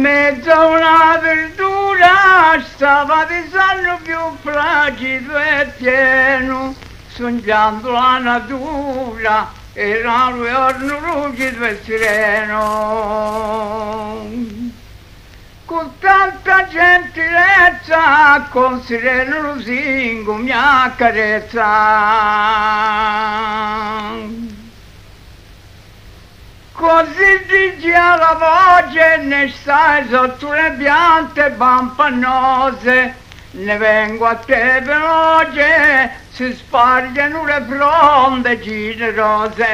mezzo a una verdura stava di sanno più fragido e pieno, sognando la natura, era lui orno rugido e sereno. Con tanta gentilezza, con sereno lusingo mi accarezza. Così digia la voce, ne stai sotto le piante pampanose, ne vengo a te veloce, si spargono le fronde generose.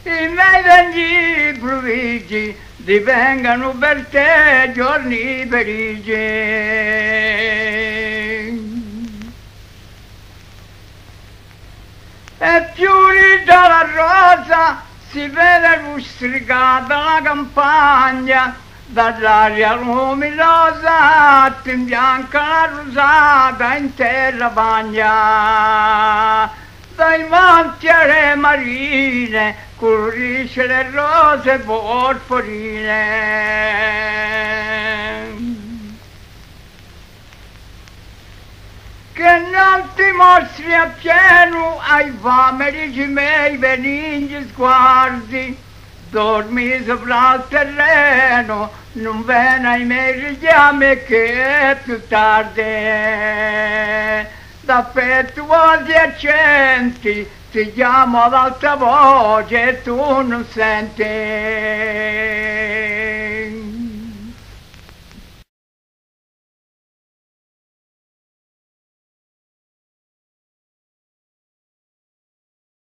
I miei degni provigi divengano per te giorni perigi. E fiori dalla rosa si vede lustricata la campagna, dall'aria luminosa ti imbianca la rosata in terra bagna. Dai monti alle marine colorisce le rose porporine. Che non ti mostri appieno ai famelici miei benigni sguardi, dormi sopra il terreno, non viene ai miei richiami che è più tardi. D'affettuosi accenti ti chiamo ad alta voce e tu non senti.